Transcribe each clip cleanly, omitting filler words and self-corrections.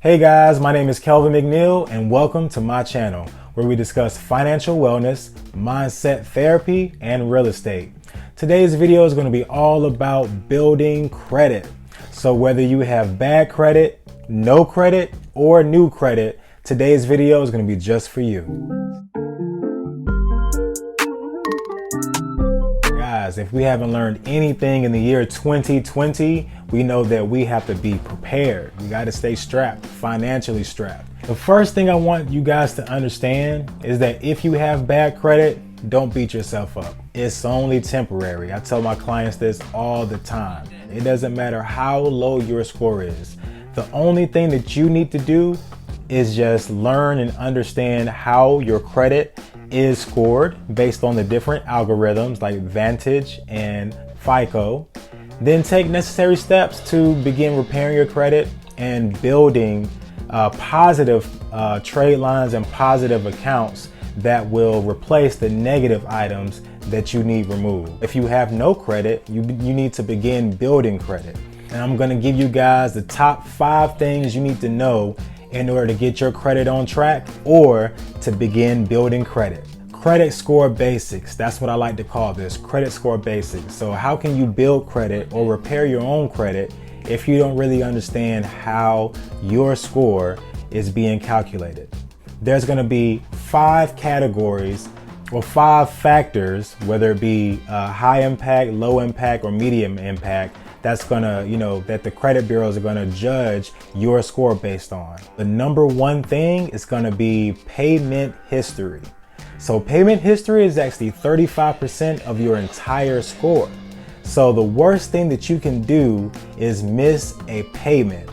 Hey guys, my name is Kelvin McNeil and welcome to my channel where we discuss financial wellness, mindset therapy, and real estate. Today's video is going to be all about building credit. So whether you have bad credit, no credit, or new credit, today's video is going to be just for you. Guys, if we haven't learned anything in the year 2020, we know that we have to be prepared. We got to stay strapped, financially strapped. The first thing I want you guys to understand is that if you have bad credit, don't beat yourself up. It's only temporary. I tell my clients this all the time. It doesn't matter how low your score is. The only thing that you need to do is just learn and understand how your credit is scored based on the different algorithms like Vantage and FICO. Then take necessary steps to begin repairing your credit and building positive trade lines and positive accounts that will replace the negative items that you need removed. If you have no credit, you need to begin building credit. And I'm gonna give you guys the top 5 things you need to know in order to get your credit on track or to begin building credit. Credit score basics, that's what I like to call this, credit score basics. So how can you build credit or repair your own credit if you don't really understand how your score is being calculated? There's gonna be 5 categories or 5 factors, whether it be high impact, low impact, or medium impact, that's gonna, that the credit bureaus are gonna judge your score based on. The number one thing is gonna be payment history. So payment history is actually 35% of your entire score. So the worst thing that you can do is miss a payment.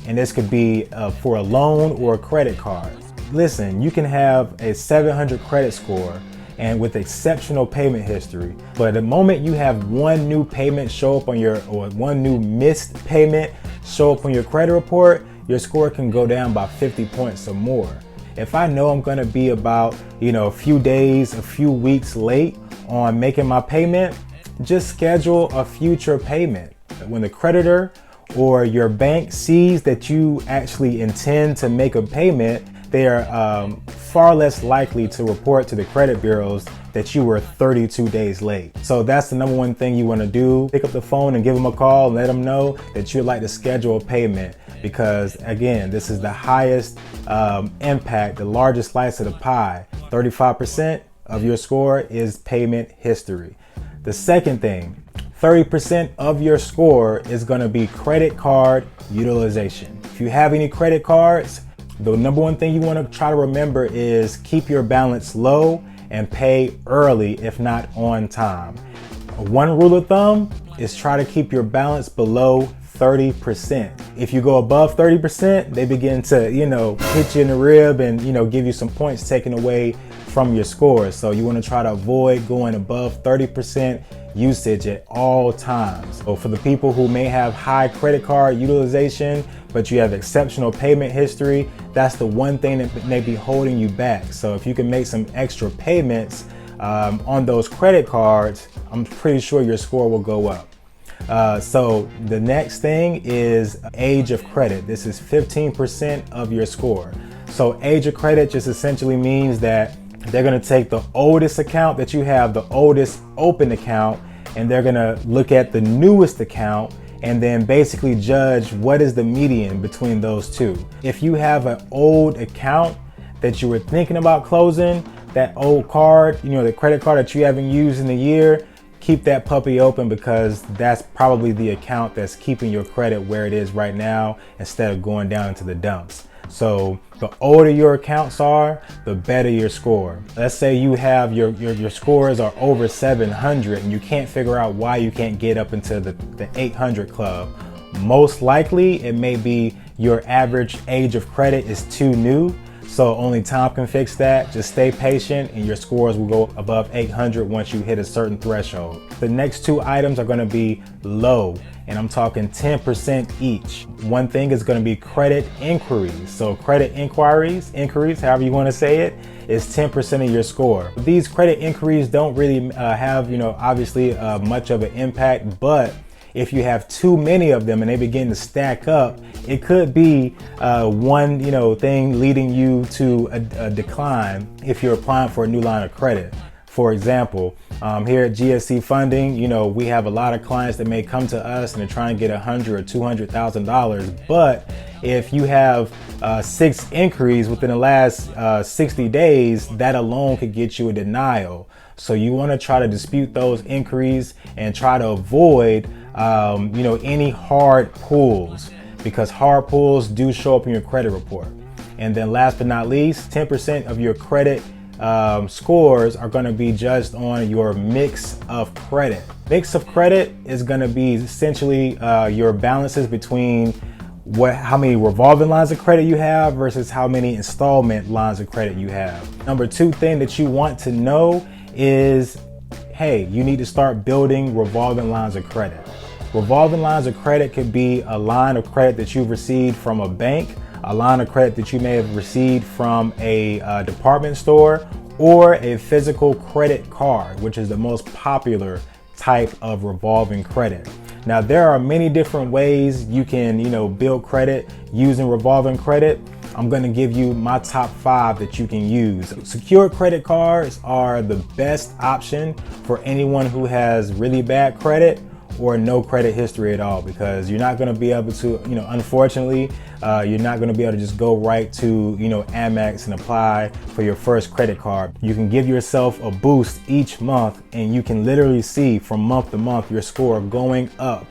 And this could be for a loan or a credit card. Listen, you can have a 700 credit score and with exceptional payment history. But the moment you have one new payment show up on or one new missed payment show up on your credit report, your score can go down by 50 points or more. If I know I'm gonna be about, a few days, a few weeks late on making my payment, just schedule a future payment. When the creditor or your bank sees that you actually intend to make a payment, they are far less likely to report to the credit bureaus that you were 32 days late. So that's the number one thing you wanna do. Pick up the phone and give them a call and let them know that you'd like to schedule a payment. Because again, this is the highest impact, the largest slice of the pie. 35% of your score is payment history. The second thing, 30% of your score is gonna be credit card utilization. If you have any credit cards, the number one thing you wanna try to remember is keep your balance low and pay early, if not on time. One rule of thumb is try to keep your balance below 30%. If you go above 30%, they begin to, hit you in the rib and, give you some points taken away from your score. So you want to try to avoid going above 30% usage at all times. So for the people who may have high credit card utilization, but you have exceptional payment history, that's the one thing that may be holding you back. So if you can make some extra payments on those credit cards, I'm pretty sure your score will go up. So the next thing is age of credit. This is 15% of your score. So age of credit just essentially means that they're going to take the oldest account that you have, the oldest open account, and they're going to look at the newest account and then basically judge what is the median between those two. If you have an old account that you were thinking about closing, that old card, the credit card that you haven't used in a year, keep that puppy open because that's probably the account that's keeping your credit where it is right now instead of going down into the dumps. So the older your accounts are, the better your score. Let's say you have your scores are over 700 and you can't figure out why you can't get up into the 800 club. Most likely it may be your average age of credit is too new. So only time can fix that. Just stay patient and your scores will go above 800 once you hit a certain threshold. The next 2 items are gonna be low, and I'm talking 10% each. One thing is gonna be credit inquiries. So credit inquiries, however you wanna say it, is 10% of your score. These credit inquiries don't really have, obviously much of an impact, but If you have too many of them and they begin to stack up, it could be one thing leading you to a decline if you're applying for a new line of credit. For example, here at GSC Funding, we have a lot of clients that may come to us and they're trying to get $100,000 or $200,000. But if you have 6 inquiries within the last 60 days, that alone could get you a denial. So you want to try to dispute those inquiries and try to avoid, any hard pulls, because hard pulls do show up in your credit report. And then last but not least, 10% of your credit scores are going to be judged on your mix of credit. Mix of credit is going to be essentially your balances between how many revolving lines of credit you have versus how many installment lines of credit you have. Number 2 thing that you want to know is, hey, you need to start building revolving lines of credit. Revolving lines of credit could be a line of credit that you've received from a bank, a line of credit that you may have received from a department store, or a physical credit card, which is the most popular type of revolving credit. Now, there are many different ways you can, build credit using revolving credit. I'm going to give you my top 5 that you can use. Secured credit cards are the best option for anyone who has really bad credit or no credit history at all, because you're not going to be able to, unfortunately, you're not going to be able to just go right to, Amex and apply for your first credit card. You can give yourself a boost each month, and you can literally see from month to month your score going up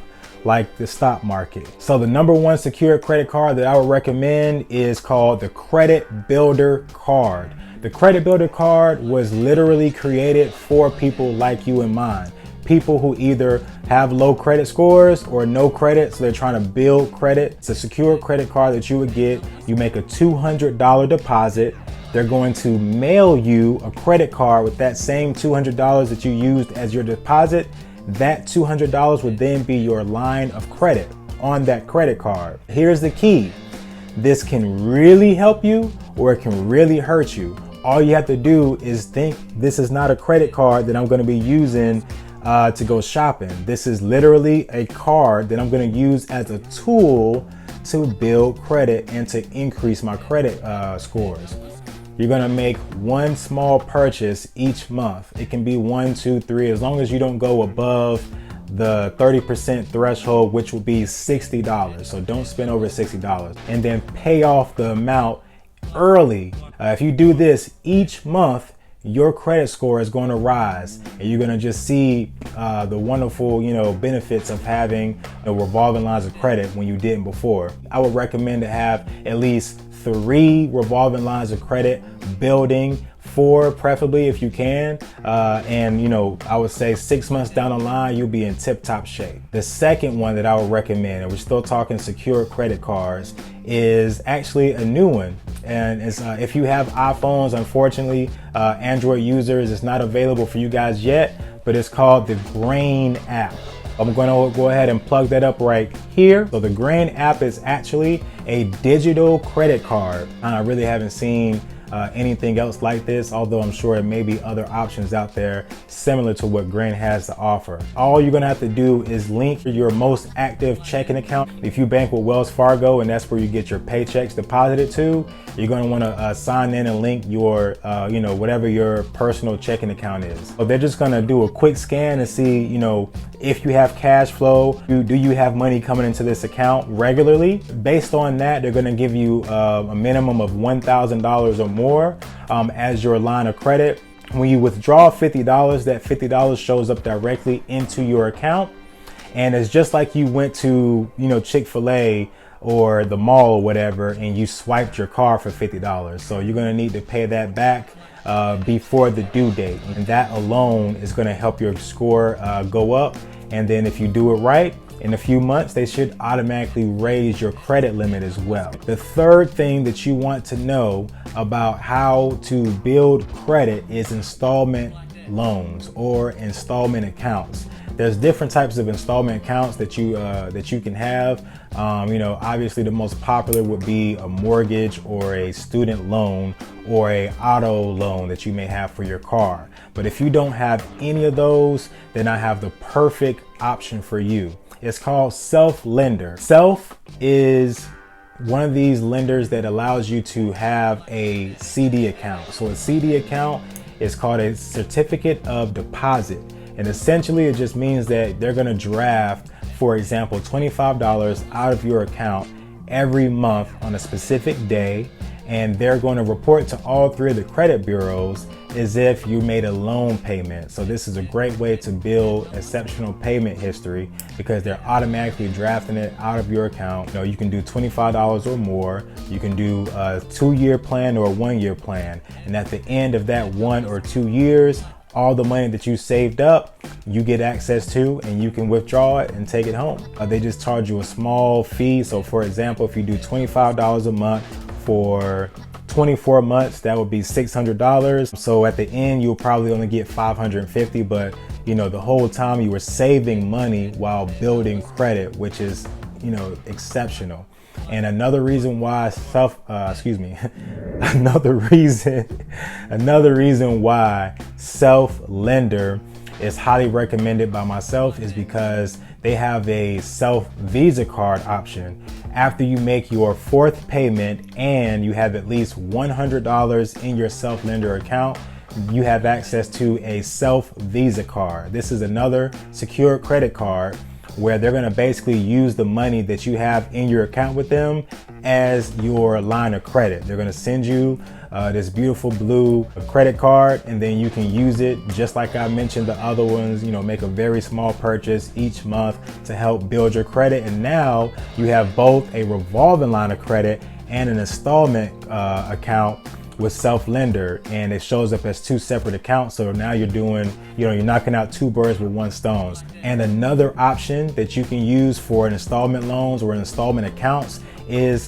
like the stock market. So the number 1 secured credit card that I would recommend is called the Credit Builder Card. The Credit Builder Card was literally created for people like you and mine. People who either have low credit scores or no credit, so they're trying to build credit. It's a secure credit card that you would get. You make a $200 deposit. They're going to mail you a credit card with that same $200 that you used as your deposit. That $200 would then be your line of credit on that credit card. Here's the key. This can really help you or it can really hurt you. All you have to do is think, this is not a credit card that I'm going to be using to go shopping. This is literally a card that I'm going to use as a tool to build credit and to increase my credit scores. You're going to make one small purchase each month. It can be 1, 2, 3, as long as you don't go above the 30% threshold, which will be $60. So don't spend over $60, and then pay off the amount early. If you do this each month, your credit score is going to rise, and you're going to just see the wonderful, benefits of having revolving lines of credit when you didn't before. I would recommend to have at least 3 revolving lines of credit building, 4 preferably if you can, and I would say 6 months down the line you'll be in tip-top shape. The second one that I would recommend, and we're still talking secure credit cards, is actually a new one, and it's if you have iPhones, unfortunately Android users, it's not available for you guys yet, but it's called the Grain app. I'm going to go ahead and plug that up right here. So the Grain app is actually a digital credit card. I really haven't seen anything else like this, although I'm sure there may be other options out there similar to what Grain has to offer. All you're gonna have to do is link your most active checking account. If you bank with Wells Fargo and that's where you get your paychecks deposited to, you're gonna wanna sign in and link your, whatever your personal checking account is. So they're just gonna do a quick scan and see, if you have cash flow, do you have money coming into this account regularly? Based on that, they're gonna give you a minimum of $1,000 or more as your line of credit. When you withdraw $50, that $50 shows up directly into your account, and it's just like you went to Chick-fil-A or the mall or whatever and you swiped your card for $50. So you're gonna need to pay that back before the due date, and that alone is gonna help your score go up. And then if you do it right, in a few months, they should automatically raise your credit limit as well. The third thing that you want to know about how to build credit is installment loans or installment accounts. There's different types of installment accounts that you can have. Obviously the most popular would be a mortgage or a student loan or a auto loan that you may have for your car. But if you don't have any of those, then I have the perfect option for you. It's called Self Lender. Self is one of these lenders that allows you to have a CD account. So a CD account is called a certificate of deposit. And essentially it just means that they're gonna draft, for example, $25 out of your account every month on a specific day. And they're going to report to all three of the credit bureaus as if you made a loan payment. So this is a great way to build exceptional payment history because they're automatically drafting it out of your account. You know, you can do $25 or more. You can do a 2-year plan or a 1-year plan. And at the end of that 1 or 2 years, all the money that you saved up, you get access to, and you can withdraw it and take it home. They just charge you a small fee. So for example, if you do $25 a month for 24 months, that would be $600. So at the end, you'll probably only get $550, but you know, the whole time you were saving money while building credit, which is, you know, exceptional. And another reason why another reason why Self Lender is highly recommended by myself is because they have a self Visa card option. After you make your 4th payment and you have at least $100 in your Self Lender account, you have access to a self Visa card. This is another secure credit card where they're gonna basically use the money that you have in your account with them as your line of credit. They're gonna send you this beautiful blue credit card, and then you can use it just like I mentioned the other ones, you know, make a very small purchase each month to help build your credit. And now you have both a revolving line of credit and an installment account with Self Lender, and it shows up as 2 separate accounts. So now you're doing, you know, you're knocking out 2 birds with 1 stone. And another option that you can use for an installment loans or installment accounts is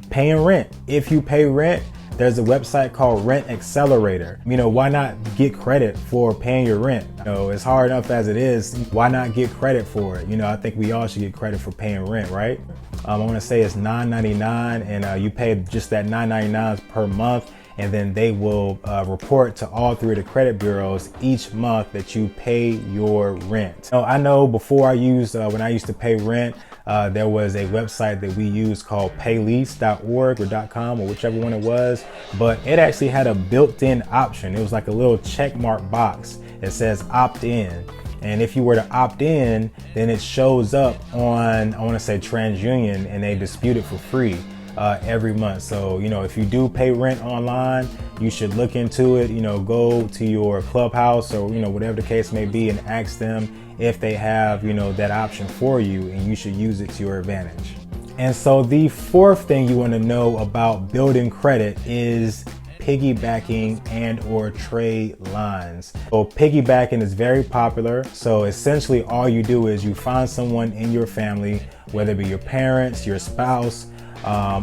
paying rent. If you pay rent, there's a website called Rent Accelerator. You know, why not get credit for paying your rent? You know, it's hard enough as it is. Why not get credit for it? You know, I think we all should get credit for paying rent, right? I want to say it's $9.99, and you pay just that $9.99 per month, and then they will report to all three of the credit bureaus each month that you pay your rent. So I know before when I used to pay rent, there was a website that we used called paylease.org or .com or whichever one it was, but it actually had a built-in option. It was like a little check mark box that says opt in. And if you were to opt in, then it shows up on, I want to say TransUnion, and they dispute it for free every month. So, you know, if you do pay rent online, you should look into it, you know, go to your Clubhouse or, you know, whatever the case may be and ask them if they have, you know, that option for you, and you should use it to your advantage. And so the 4th thing you want to know about building credit is piggybacking and or trade lines. So piggybacking is very popular. So essentially all you do is you find someone in your family, whether it be your parents, your spouse,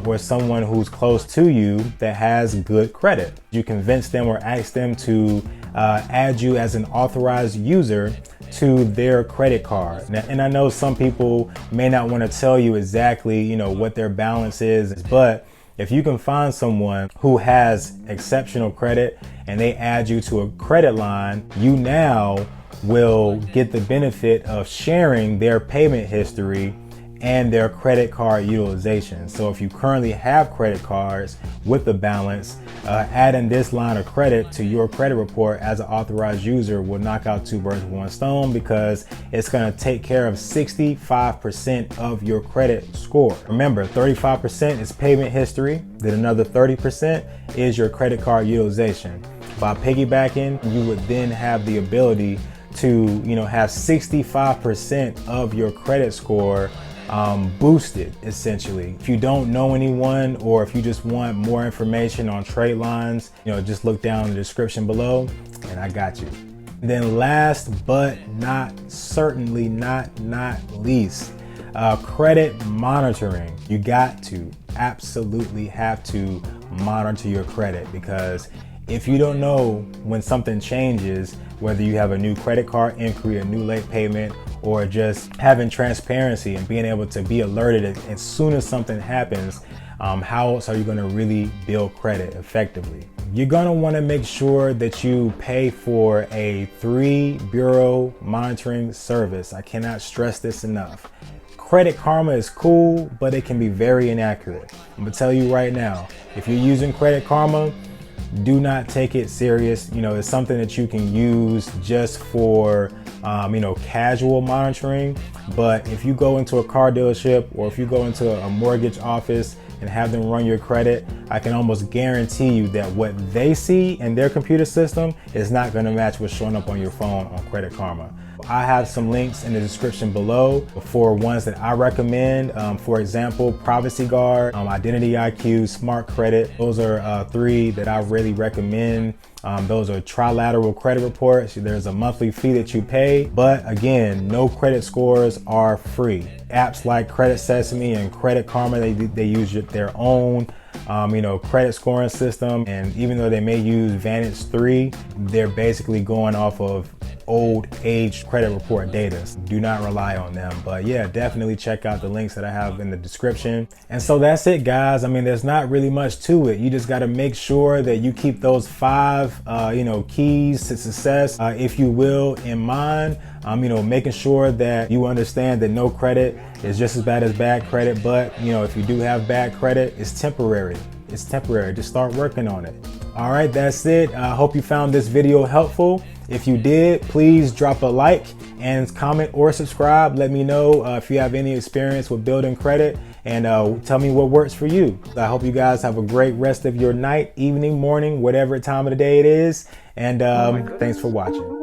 or someone who's close to you that has good credit. You convince them or ask them to add you as an authorized user to their credit card. Now, and I know some people may not want to tell you exactly, you know, what their balance is, but if you can find someone who has exceptional credit and they add you to a credit line, you now will get the benefit of sharing their payment history and their credit card utilization. So if you currently have credit cards with the balance, adding this line of credit to your credit report as an authorized user will knock out 2 birds with 1 stone, because it's gonna take care of 65% of your credit score. Remember, 35% is payment history, then another 30% is your credit card utilization. By piggybacking, you would then have the ability to, you know, have 65% of your credit score boosted, essentially. If you don't know anyone, or if you just want more information on Tradelines, you know, just look down in the description below and I got you. Then last but certainly not least, credit monitoring. You absolutely have to monitor your credit, because if you don't know when something changes, whether you have a new credit card inquiry, a new late payment, or just having transparency and being able to be alerted as soon as something happens, how else are you going to really build credit effectively? you're gonna wanna make sure that you pay for a 3-bureau monitoring service. I cannot stress this enough. Credit Karma is cool, but it can be very inaccurate. I'm gonna tell you right now, if you're using Credit Karma, do not take it serious. You know, it's something that you can use just for, casual monitoring. But if you go into a car dealership or if you go into a mortgage office and have them run your credit, I can almost guarantee you that what they see in their computer system is not gonna match what's showing up on your phone on Credit Karma. I have some links in the description below for ones that I recommend. For example, Privacy Guard, Identity IQ, Smart Credit. Those are 3 that I really recommend. Those are trilateral credit reports. There's a monthly fee that you pay, but again, no credit scores are free. Apps like Credit Sesame and Credit Karma, they use their own credit scoring system. And even though they may use Vantage 3, they're basically going off of old age credit report data. Do not rely on them. But yeah, definitely check out the links that I have in the description. And so that's it, guys. I mean, there's not really much to it. You just got to make sure that you keep those 5 keys to success, if you will, in mind. Making sure that you understand that no credit is just as bad as bad credit. But if you do have bad credit, it's temporary. It's temporary. Just start working on it. All right, that's it. I hope you found this video helpful. If you did, please drop a like and comment or subscribe. Let me know if you have any experience with building credit, and tell me what works for you. I hope you guys have a great rest of your night, evening, morning, whatever time of the day it is. And thanks for watching.